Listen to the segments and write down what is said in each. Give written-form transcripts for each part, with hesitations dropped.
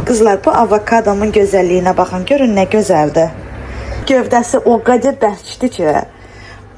Kızlar, bu avokadomun gözəlliyinə baxın. Görün nə gözəldir. Gövdəsi o qədər bərkdir ki,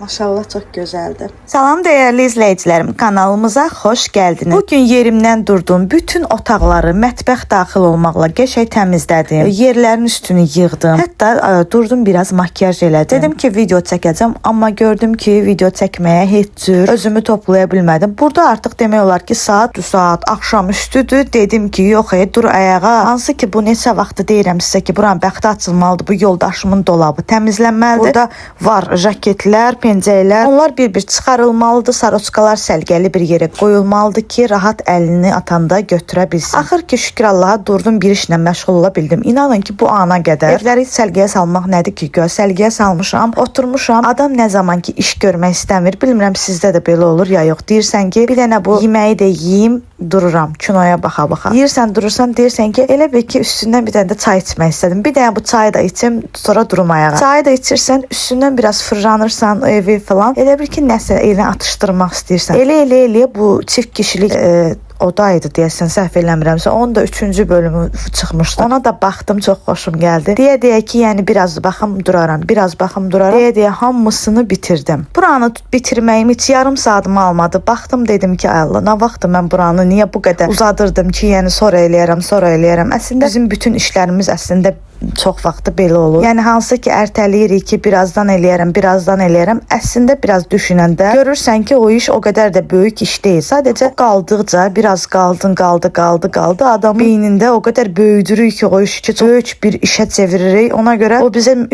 maşallah çox gözəldir. Salam dəyərli izləyicilərim, kanalımıza xoş gəldiniz. Bugün yerimdən durdum, bütün otaqları mətbəx daxil olmaqla qəşəng təmizlədim. Yerlərin üstünü yığdım. Hətta durdum biraz makyaj elədim. Dedim ki video çəkəcəm, amma gördüm ki video çəkməyə heç cür özümü toplaya bilmədim. Burada artıq demək olar ki saat axşam üstüdür. Dedim ki yox, dur ayağa. Hansı ki bu neçə vaxtı deyirəm sizə ki buranın bəxti açılmalıdır. Bu yoldaşımın dolabı təmizlənməlidir. Burada var jaketlər, pencəklər. Onlar bir-bir çıxarılmalıdır. Saroçkalar səlqəli bir yerə qoyulmalıdır ki, rahat əlini atanda götürə bilsin. Axır ki şükür Allaha durdum, bir işlə məşğul ola bildim. İnanın ki bu ana qədər evləri səlqəyə salmaq nədir ki? Səlqəyə salmışam, oturmuşam. Adam nə zaman ki iş görmək istəmir. Bilmirəm sizdə də belə olur ya yox. Deyirsən ki bir dənə bu yeməyi də yeyim, dururam, kinoya baxa-baxa. Yeyirsən, durursan, deyirsən ki elə bil ki üstündən bir dənə də çay içmək istədim. Bir dənə bu çayı da içim, sonra durum ayağa. Çayı da içirsən, üstündən biraz fırlanırsan evi falan. Elə bil ki nəsə elini atışdırmaq istəyirsən. Elə bu çift kişilik odaydı deyəsən, səhv eləmirəmsə. Onun da 3-cü bölümü çıxmışdı. Ona da baxdım, çox xoşum gəldi. Deyə ki, yəni biraz baxım duraram, biraz baxım duraram. Deyə hamısını bitirdim. Buranı bitirməyim heç yarım saatımı almadı. Baxdım, dedim ki, Allah, nə vaxtı mən buranı niyə bu qədər uzadırdım ki, yəni sonra eləyərəm. Əslində bizim bütün işlərimiz əslində çox vaxtı belə olur. Yəni hansı ki ərtəliyirik ki, birazdan eləyərəm. Əslində biraz düşünəndə görürsən ki, o iş o qədər də böyük iş deyil. Sadəcə qaldıqca biraz qaldı. Adam beynində o qədər böyüdürük ki, o işi ki, böyük bir işə çeviririk. Ona görə o bizim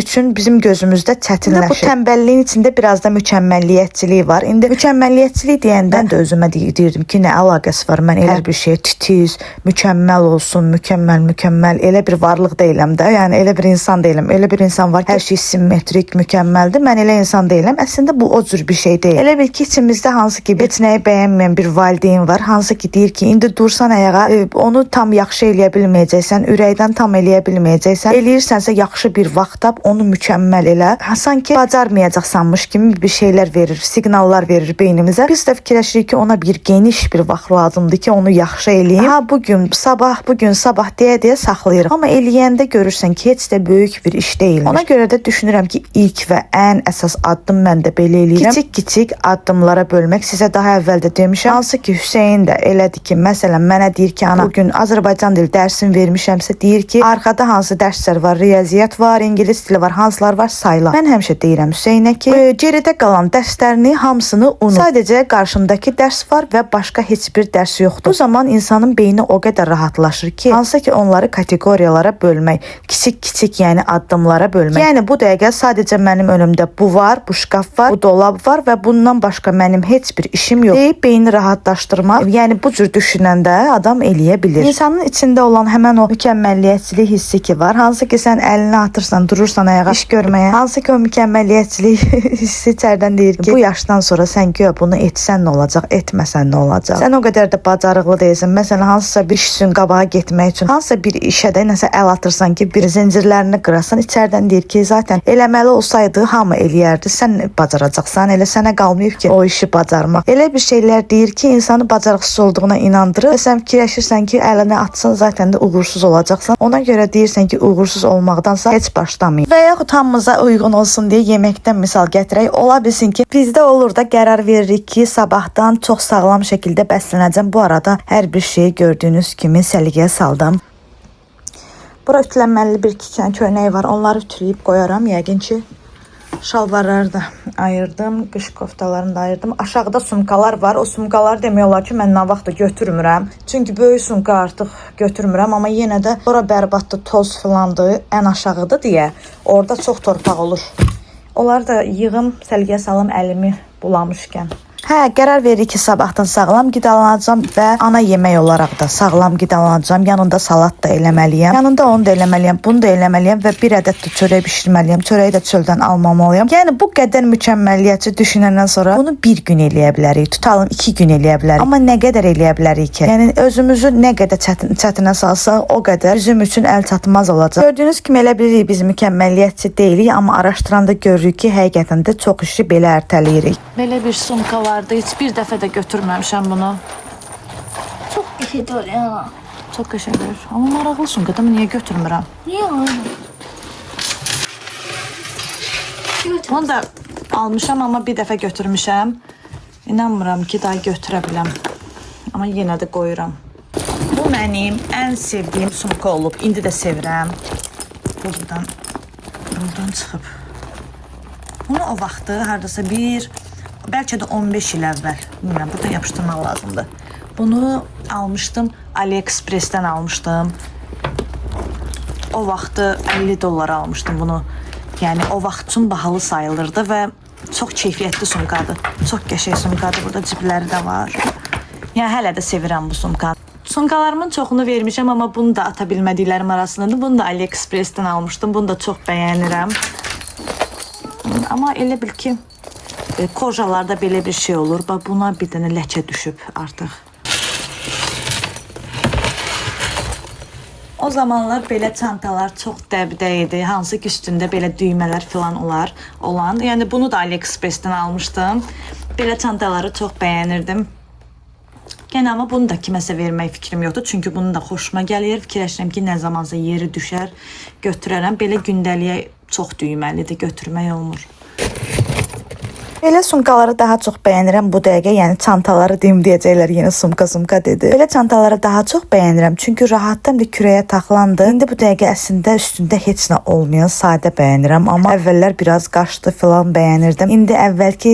gözümüzdə çətinləşir. Bu tənbəlliyin içində biraz da mükəmməlliyətçilik var. İndi mükəmməlliyətçilik deyəndə də özümə deyirdim ki, nə əlaqəsi var? Mən elə bir şey titiz, mükəmməl olsun, mükəmməl elə bir varlıq deyiləm də. Yəni elə bir insan deyiləm. Elə bir insan var ki, hər şey simmetrik, mükəmməldir. Mən elə insan deyiləm. Əslində bu o cür bir şey deyil. Elə bil ki, içimizdə hansı ki heç nəyi bəyənməyən bir valideyn var. Hansı ki deyir ki, indi dursan ayağa, onu tam yaxşı eləyə bilməyəcəksən, ürəkdən tam eləyə bilməyəcəksən. Eləyirsənsə yaxşı bir vaxt tap, onu mükəmməl elə. Sanki bacarmayacaqsanmış kimi bir şeylər verir, siqnallar verir beynimizə. Biz də fikirləşirik ki, ona bir geniş bir vaxt lazımdır ki, onu yaxşı eləyim. Ha, bu gün sabah deyə saxlayırıq. Amma eləyəndə görürsən ki, heç də böyük bir iş deyil. Ona görə də düşünürəm ki, ilk və ən əsas addım mən də belə eləyirəm. Kiçik addımlara bölmək. Sizə daha əvvəl də demişəm. Hansı ki, Hüseyn də elədi ki, məsələn, mənə deyir ki, ana, bugün Azərbaycan dili dərsini vermişəmsə, deyir ki, arkada hansı dərslər var, riyaziyyat var, ingilis dili var, hansılar var, sayla. Mən həmişə deyirəm Hüseynə ki, geridə qalan dərslərini hamısını unut. Sadəcə qarşındakı dərs var və başqa heç bir dərs yoxdur. Bu zaman insanın beyni o qədər rahatlaşır ki, hansı ki, onları kateqoriyalara bölmək. Kiçik, yəni addımlara bölmək. Yəni bu dəqiqə sadəcə mənim önümdə bu var, bu şkaf var, bu dolab var və bundan başqa mənim heç bir işim yox. Deyib beyni rahatlaşdırmaq, yəni bu cür düşünəndə adam eləyə bilir. İnsanın içində olan həmən o mükəmməlliyətçilik hissi ki var, hansı ki sən əlini atırsan, durursan ayağa iş görməyə, hansı ki o mükəmməlliyətçilik hissi içərdən deyir ki, bu yaşdan sonra sən güya bunu etsən nə olacaq, etməsən nə olacaq? Sən o qədər də bacarıqlı deyilsən. Məsələn, hansısa bir iş üçün qabağa getmək üçün, hansısa bir işə də nəsə əl atırsan ki, bir zincirlərini qırasan, içərdən deyir ki, zaten eləməli olsaydı hamı eləyərdi, sən bacaracaqsan, elə sənə qalmayıb ki, o işi bacarmaq. Elə bir şeylər deyir ki, insanı bacarıqsız olduğuna inandırır və sən fikirləşirsən ki, əlini atsan, zaten də uğursuz olacaqsan. Ona görə deyirsən ki, uğursuz olmaqdansa heç başlamayın. Və yaxud hamımıza uyğun olsun deyə yeməkdən misal gətirək. Ola bilsin ki, bizdə olur da qərar veririk ki, sabahdan çox sağlam şəkildə bəslənəcəm. Bu arada hər bir şeyi gördüyünüz kimi səliqəyə saldım. Bura ütülənməli bir köynək var. Onları ütüləyib qoyaram. Yəqin ki, şalvarları da ayırdım. Qış koftalarını da ayırdım. Aşağıda sumkalar var. O sumkaları demək olar ki, mən nə vaxt götürmürəm. Çünki böyük sumka artıq götürmürəm. Amma yenə də ora bərbaddır, toz filandır, ən aşağıdır deyə. Orada çox torpaq olur. Onları da yığım, səliqəyə salım əlimi bulamışkən. Hə, qərar veririk ki, sabahdan sağlam qidalanacağam və ana yemək olaraq da sağlam qidalanacağam. Yanında salat da eləməliyəm. Yanında onu da eləməliyəm, bunu da eləməliyəm və bir ədəd də çörək bişirməliyəm. Çörəyi də çöldən almamalıyam. Yəni bu qədər mükəmməlliyətçi düşünəndən sonra bunu bir gün eləyə bilərik. Tutalım 2 gün eləyə bilərik. Amma nə qədər eləyə bilərik ki? Yəni özümüzü nə qədər çətinə salsaq, o qədər bizim üçün əl çatmaz olacaq. Gördüyünüz kimi elə bilirik biz mükəmməlliyətçi deyilik, amma araşdıranda görürük ki, həqiqətən də çox işi belə ərtəliyirik. Belə bir sumka vardı. Heç bir dəfə də götürməmişəm bunu. Çok bir şey doğru ya. çox qəşəngdir. Amma maraqlı sumkadır, amma niyə götürmürəm? Niyə aynı? Onu da almışam, amma bir dəfə götürmüşəm. İnanmıram ki, daha götürə biləm. Amma yenə də qoyuram. Bu mənim ən sevdiyim sumka olub. İndi də sevirəm. Buradan çıxıb. Bunu o vaxtı hardasa bəlkə də 15 il əvvəl. Bilmirəm, buradan yapışdırmaq lazımdır. Bunu almışdım, AliExpress'dən almışdım. O vaxtı 50 dollara almışdım bunu. Yəni o vaxt üçün bahalı sayılırdı və çox keyfiyyətli sumkadır. Çox qəşəng sumkadır. Burada cibləri də var. Yəni hələ də sevirəm bu sumkanı. Sumkalarımın çoxunu vermişəm, amma bunu da ata bilmədiklərim arasındadır. Bunu da AliExpress'dən almışdım. Bunu da çox bəyənirəm. Amma elə bil ki, kojalarda belə bir şey olur. Bax, buna bir dənə ləkə düşüb artıq. O zamanlar belə çantalar çox dəbdə idi. Hansı ki, üstündə belə düymələr falan olan. Yəni bunu da AliExpress'dən almışdım. Belə çantaları çox bəyənirdim. Yəni amma bunu da kiməsə vermək fikrim yoxdur. Çünki bunun da xoşuma gəlir. Fikirləşirəm ki, nə zamansa yeri düşər, götürərəm. Belə gündəliyə çox düyməlidir, götürmək olmur. Belə sumkaları daha çox bəyənirəm bu dəqiqə, yəni çantaları deyim deyəcəklər, yenə sumka dedi. Belə çantaları daha çox bəyənirəm, çünki rahatdan bir kürəyə taxlandı. İndi bu dəqiqə əslində üstündə heç nə olmayan sadə bəyənirəm, amma əvvəllər biraz qaşdı filan bəyənirdim. İndi əvvəlki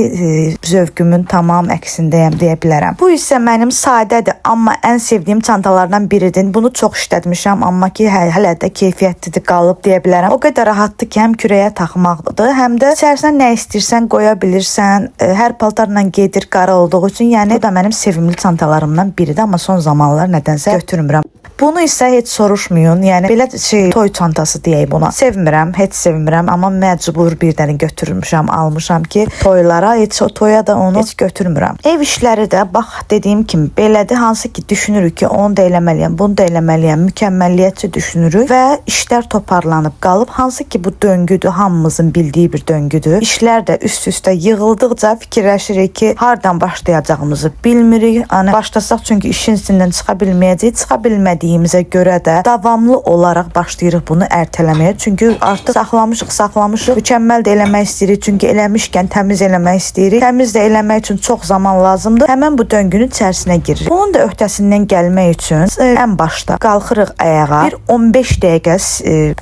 zövqümün tamam əksindəyəm deyə bilərəm. Bu isə mənim sadədir, amma ən sevdiyim çantalardan biridir. Bunu çox işlətmişəm, amma ki hələ də keyfiyyətlidir qalıb deyə bilərəm. O qədər rahatdır ki, həm kürəyə taxmaqdır, həm də içərisinə nə istəyirsən qoya bilirsən. Hər paltarla gedir, qara olduğu üçün, yəni bu da mənim sevimli çantalarımdan biridir, amma son zamanlar nədənsə götürmürəm. Bunu isə heç soruşmayın, yəni belə toy çantası deyək buna. Sevmirəm, heç sevmirəm, amma məcbur bir dənə götürmüşəm, almışam ki, toylara, heç o toya da onu heç götürmürəm. Ev işləri də bax dediyim kimi belədir, hansı ki düşünürük ki, onu da eləməliyəm, bunu da eləməliyəm, mükəmməliyyətçi düşünürük və işlər toparlanıb qalıb, hansı ki bu döngüdür, hamımızın bildiyi bir döngüdür. İşlər də üst-üstə yığıldıqca fikirləşirik ki, hardan başlayacağımızı bilmirik. Hani başlasaq çünki işin içindən çıxa bilməyəcəyik, çıxa bilmədiyimizə görə də davamlı olaraq başlayırıq bunu ertələməyə. Çünki artıq saxlamışıq, mükəmməl də eləmək istəyirik. Çünki eləmişkən təmiz eləmək istəyirik. Təmiz də eləmək üçün çox zaman lazımdır. Həmin bu döngünün içərisinə giririk. Bunun da öhdəsindən gəlmək üçün ən başda qalxırıq ayağa. Bir 15 dəqiqə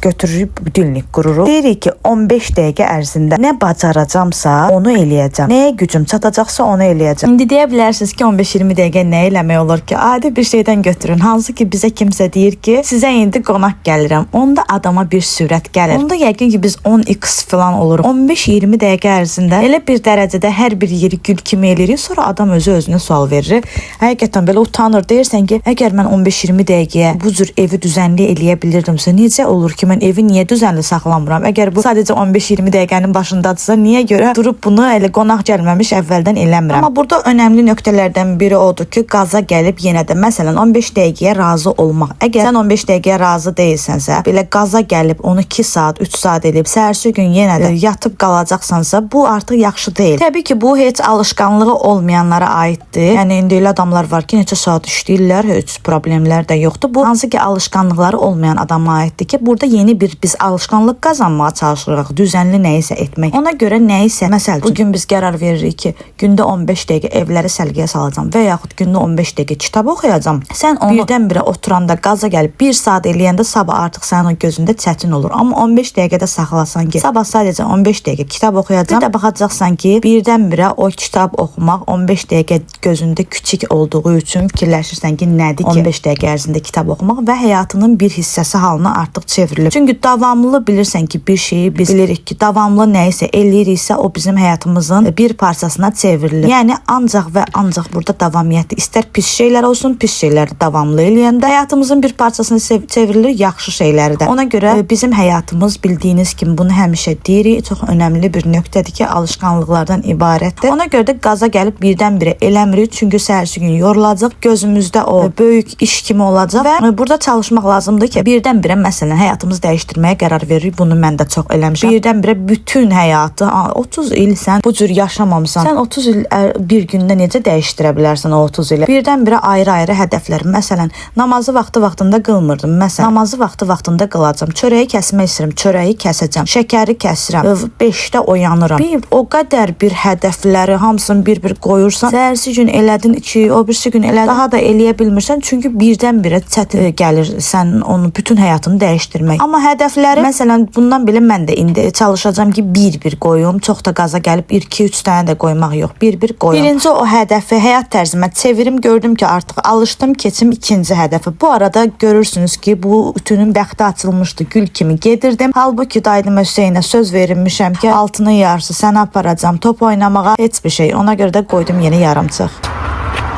götürürük, budilnik qururuq. Deyirik ki, 15 dəqiqə ərzində nə bacaracamsa onu eləyəcəm. Nəyə gücüm çatacaqsa onu eləyəcəm. İndi deyə bilərsiniz ki, 15-20 dəqiqə nə eləmək olur ki? Adi bir şeydən götürün. Hansı ki bizə kimsə deyir ki, sizə indi qonaq gəlirəm. Onda adama bir sürət gəlir. Onda yəqin ki biz 10x falan oluruq. 15-20 dəqiqə ərzində elə bir dərəcədə hər bir yeri gül kimi eləyirik. Sonra adam özünə sual verir. Həqiqətən belə utanır. Deyirsən ki, əgər mən 15-20 dəqiqəyə bu cür evi düzənli eləyə bilirdimsə, necə olur ki, mən evi niyə düzənli saxlamıram? Əgər bu sadəcə 15-20 dəqiqənin başındadırsa, niyə görə durub bunu elə qonaq gəlməmiş əvvəldən eləmirəm? Amma burada önəmli nöqtələrdən biri odur ki, qaza gəlib yenə də məsələn 15 dəqiqəyə razı olmaq. Əgər sən 15 dəqiqəyə razı deyilsənsə, belə qaza gəlib onu 2 saat, 3 saat edib səhərsi gün yenə də yatıb qalacaqsansa, bu artıq yaxşı deyil. Təbii ki, bu heç alışqanlığı olmayanlara aiddir. Yəni indi elə adamlar var ki, neçə saat işləyirlər, heç problemlər də yoxdur. Bu hansı ki alışqanlıqları olmayan adama aiddir ki, burada yeni bir biz alışqanlıq qazanmağa çalışırıq, düzənli nə isə etmək. Ona görə nə isə, məsələn, bu gün biz qərar veririk ki, gündə 15 dəqiqə evləri səlqəyə salacağam və yaxud gündə 15 dəqiqə kitab oxuyacağam. Sən onu birdən-birə oturanda qaza gəlib 1 saat eləyəndə sabah artıq sənin o gözündə çətin olur. Amma 15 dəqiqədə saxlasan ki, sabah sadəcə 15 dəqiqə kitab oxuyacağam. Bir də baxacaqsan ki, birdən-birə o kitab oxumaq 15 dəqiqə gözündə küçük olduğu üçün fikirləşirsən ki, nədir ki 15 dəqiqə ərzində kitab oxumaq və həyatının bir hissəsi halına artıq çevrilir. Çünki davamlı bilirsən ki, bir şeyi biz bilirik ki, davamlı nə isə eləyiriksə o bizim həyatımızın bir parçasına çevrilir. Yəni ancaq və ancaq burada davamiyyəti istər pis şeylər olsun, pis şeyləri davamlı eləyəndə həyatımızın bir parçasına çevrilir, yaxşı şeyləri də. Ona görə bizim həyatımız bildiyiniz kimi bunu həmişə deyirik, çox önəmli bir nöqtədir ki, alışqanlıqlardan ibarətdir. Ona görə də qaza gəlib birdən-birə eləmirik, çünki səhərsi gün yorulacaq, gözümüzdə o böyük iş kimi olacaq və burada çalışmaq lazımdır ki, birdən-birə məsələn həyatımızı dəyişdirməyə qərar veririk. Bunu mən də çox eləmişəm. Birdən-birə bütün həyatı 30 il sən bu cür yaşamamısan. Sən 30 il bir gündə necə dəyişdirə bilərsən o 30 ili? Birdən-birə ayrı-ayrı hədəflər. Məsələn, namaz namazı vaxtında qılmırdım. Məsələn, namazı vaxtında qılacam. Çörəyi kəsmək istəyirəm, çörəyi kəsəcəm. Şəkəri kəsirəm. 5-də oyanıram. O qədər bir hədəfləri hamısını bir-bir qoyursan, səhərsi gün elədin 2, o birisi gün elədin, daha da eləyə bilmirsən. Çünki birdən-birə çətin gəlir sənin onu bütün həyatını dəyişdirmək. Amma hədəfləri, məsələn, bundan belə mən də indi çalışacağam ki, bir-bir qoyum. Çox da qaza gəlib 2-3 dənə də qoymaq yox. Bir-bir qoyum. Birinci o hədəfi həyat tərzimə çevirim, gördüm ki, artıq alışdım, keçim ikinci hədəfi. Bu arada görürsünüz ki, bu ütünün bəxti açılmışdı, gül kimi gedirdim. Halbuki daydım Hüseynə söz verilmişəm ki, altını yarısı səni aparacam top oynamağa, heç bir şey. Ona görə də qoydum yeni yarımçıq.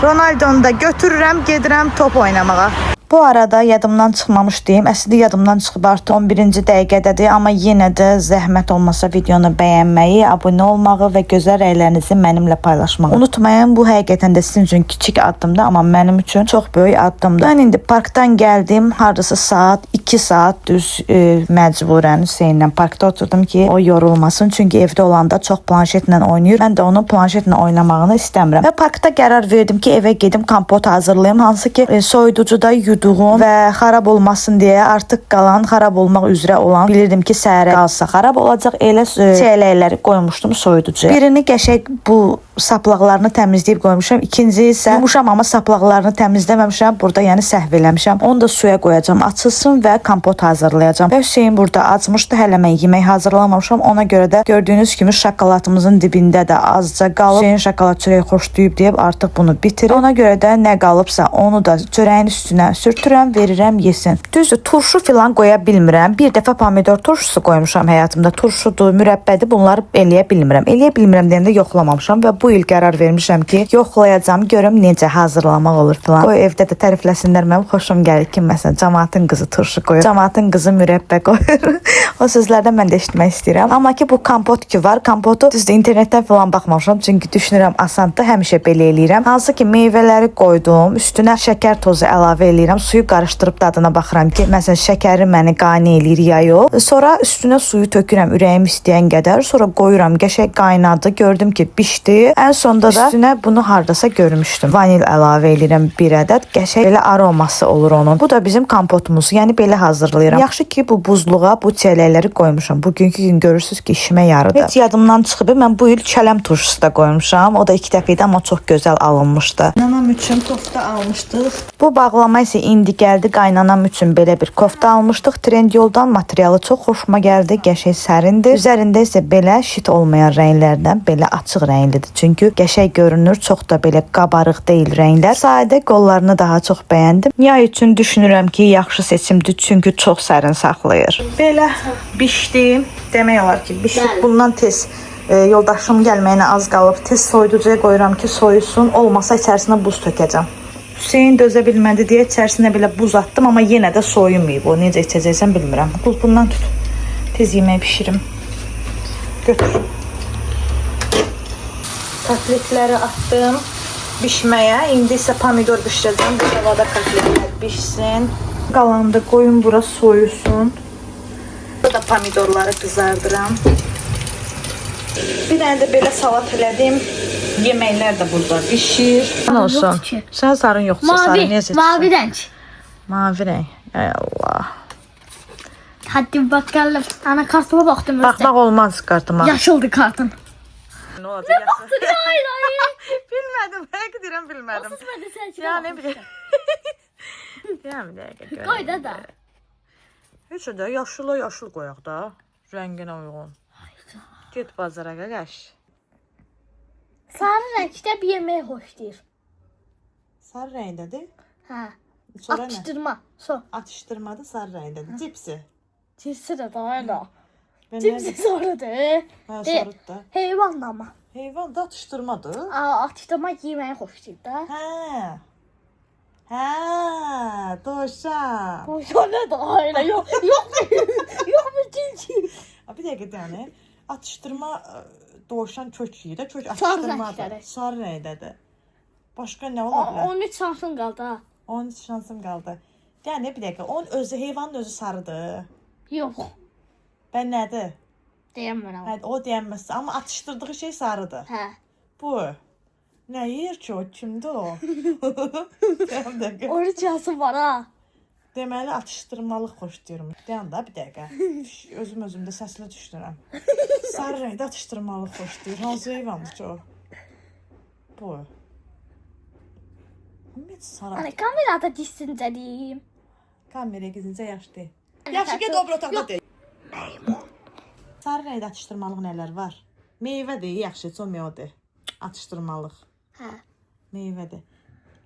Ronaldonu da götürürəm, gedirəm top oynamağa. Bu arada yadımdan çıxmamış deyim. Əslində yadımdan çıxıb artıq 11-ci dəqiqədədir, amma yenə də zəhmət olmasa videonu bəyənməyi, abunə olmağı və gözəl rəylərinizi mənimlə paylaşmağı unutmayın. Bu həqiqətən də sizin üçün kiçik addımdır, amma mənim üçün çox böyük addımdır. Mən indi parkdan gəldim. Hardasa saat 2 saat düz məcburən Hüseynlə parkda oturdum ki, o yorulmasın. Çünki evdə olanda çox planşetlə oynayır. Mən də onun planşetlə oynamağını istəmirəm. Və parkda qərar verdim ki, evə gedim kompot hazırlayım. Hansı ki, soyuducuda yuduğum və xarab olmasın deyə artıq qalan xarab olmaq üzrə olan, bilirdim ki, səhərə qalsa xarab olacaq. Elə çəyləkləri qoymuşdum soyuducuya. Birini qəşəng bu saplaqlarını təmizləyib qoymuşam. İkinci isə yumuşam, amma saplaqlarını təmizləməmişəm. Burada yəni səhv eləmişəm. Onu da suya qoyacağam, açılsın və kompot hazırlayacağam. Və Hüseyn burada acmışdı. Hələ mən yemək hazırlamamışam. Ona görə də gördüyünüz kimi şokoladımızın dibində də azca qalıb. Hüseyn şokolad çörəyi xoşlayıb deyib artıq bunu bitirir. Ona görə də nə qalıbsa onu da çörəyin üstünə sürtürəm, verirəm yesin. Düzdür, turşu filan qoya bilmirəm. Bir dəfə pomidor turşusu qoymuşam həyatımda. Turşudur, mürəbbədir. Bunları eləyə bilmirəm. Eləyə bilmirəm deyəndə yoxlamamışam və bu il qərar vermişəm ki, yoxlayacağam, görüm necə hazırlamaq olur filan. Qoy evdə də tərifləsinlər, mənim xoşum gəlir ki, məsələn, cəmaatın qızı turşu qoyur, cəmaatın qızı mürəbbə qoyur. O sözlərdən mən də eşitmək istəyirəm. Amma ki, bu kompot ki var, kompotu düzdür, internetdən filan baxmamışam, çünki düşünürəm asandır, həmişə belə eləyirəm. Hansı ki, meyvələri qoydum, üstünə şəkər tozu əlavə eləyirəm, suyu qarışdırıb dadına baxıram ki, məsələn, şəkəri məni qane eləyir ya yox. Sonra üstünə suyu tökürəm ürəyim istəyən qədər, sonra qoyuram, qəşəng qaynadı, gördüm ki, bişdi. Ən sonda da üstünə bunu hardasa görmüşdüm. Vanil əlavə eləyirəm bir ədəd, qəşəng belə aroması olur onun. Bu da bizim kompotumuz, yəni belə hazırlayıram. Yaxşı ki, bu buzluğa bu çəlləkləri qoymuşam. Bugünkü gün görürsüz ki, işimə yaradı. Heç yadımdan çıxıb, mən bu il kələm turşusu da qoymuşam. O da 2 dəfə idi, amma çox gözəl alınmışdı. Nanam üçün kofta almışdıq. Bu bağlama isə indi gəldi. Qaynanam üçün belə bir kofta almışdıq. Trendyoldan materialı çox xoşuma gəldi. Qəşəng sərindir. Üzərində isə belə şit olmayan rənglərdən belə açıq rənglidir. Çünki qəşəng görünür. Çox da belə qabarıq deyil rənglər. Sadə qollarını daha çox bəyəndim. Yay üçün düşünürəm ki, yaxşı seçimdir. Çünki çox sərin saxlayır. Belə bişdi. Demək olar ki, bişib bundan tez yoldaşım gəlməyinə az qalıb. Tez soyuducuya qoyuram ki, soyusun. Olmasa içərisinə buz tökəcəm. Hüseyn dözə bilmədi deyə içərisinə belə buz atdım, amma yenə də soyunmayıb. O necə içəcəksən bilmirəm. Qulpundan tut. Tez yemək bişirim. Götür. Kotletləri atdım bişməyə. İndi isə pomidor bişirəcəm. Bu tavada kotletlər bişsin. Qalanı da qoyun bura soyusun. Burada pomidorları qızardıram. Bir dənə də belə salat elədim. Yeməklər də burada bişir. Nə olsun? Sən sarın yoxsa sarı niyə seçirsən? Mavi renk. Mavi renk. Ey Allah. Hadi bakalım. Ana kartıma baktım. Baxmaq olmaz kartıma. Yaşıldı kartın. Ne oldu? Ne baktın? Hayır. Bilmədim. Həqiqət deyirəm bilmədim. Susmadı sen. Ya ne bileyim. Ya bir dəqiqə. Koy da. Heç də yaşıl qoyaq da. Rənginə uyğun. Get bazara qaqaş. Sarı renkte bir yemeği hoş değil. Sarı rəngdədir. Ha. Sonra Atıştırma. So. Atışdırmadı sarı rəngdədir. Cipsi. Cipsi de daha öyle. Ben Cipsi sonra da. Ha, sarıdı da. Heyvan da ama. Heyvan da atışdırmadır. Atıştırma yemeği hoş değil de. Hə. Hə, dovşan. Bu sonra da öyle. Yok. Yok bir cinci. Bir dəqiqə dəni. Atışdırma dovşan kök yeyir də, kök Sarı atışdırmadır. rəngdədir. Sarı rəngdədir. Başqa nə ola bilər? 13 şansın kaldı ha. 13 şansım qaldı. Yəni bir dəqiqə, onun özü heyvanın özü sarıdır. Yok. Bən nədir? Diyemem ama. Hə, o deyənməz, amma atışdırdığı şey sarıdır. He. Bu. Nə yeyir ki o? Kimdir o? Deyəm dəqiqə. 13 şansın var ha. Deməli atışdırmalıq xoşlayıram. Dayan da bir dəqiqə. Özümdə səsilə düşdürəm. Sarı rəngdə atışdırmalıq xoşlayır. Hansı heyvandır ki o? Bu. Ümumiyyət sarı. Ana kamerada düşüncəliyim. Kameraya gizlincə yaxşı deyil. Yaxşı get o bir otaqda deyil. Sarı rəngdə atışdırmalıq nələr var? Meyvədir, yaxşı, çox meyvədir. Atışdırmalıq. Hə. Meyvədir.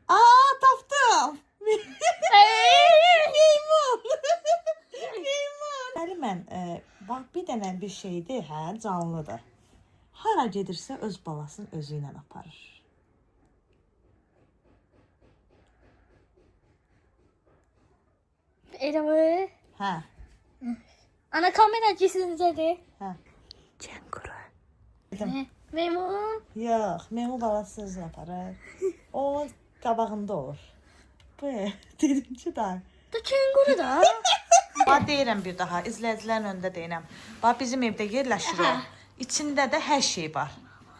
Aa, tapdım. Meymun. Meymun. Bəli, mən, bax, bir dənə bir şeydir, hə, canlıdır. Hara gedirsə öz balasını özü ilə aparır. Elə mi? Hə, Ana kamera düşüncəli. hə. Kənguru. Memnun. Yox, meymun balasını özü aparır. O qabağında olur. Bu, dedim ki da. Da kenguru da. Bax, deyirəm bir daha, izləyicilərin önündə deyirəm. Bax, bizim evdə yerləşir o. İçində də hər şey var.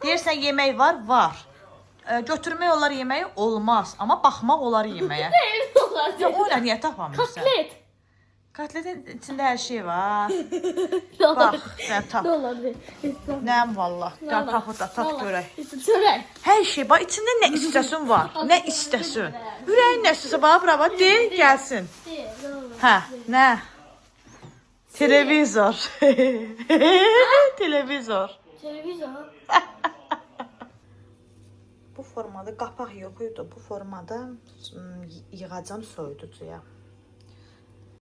Deyirsən, yemək var, var. Götürmək olar yeməyi, olmaz. Amma baxmaq olar yeməyə. Ya, o ilə niyə tapamırsan? Kotlet. Kotletin içində hər şey var. Ne olur? Bax, sən tap. Ne olur? Nəyəm vallah, gəl tapı da, tap görək. Çörək. Hər şey, bax, içində nə istəsin var, nə istəsin. Ürəyin nə istəsə, bax, bura, bax, de, gəlsin. Hə, nə? Televizor. Televizor. Televizor. Bu formada qapaq yox idi. Bu formada yığacam soyuducuya.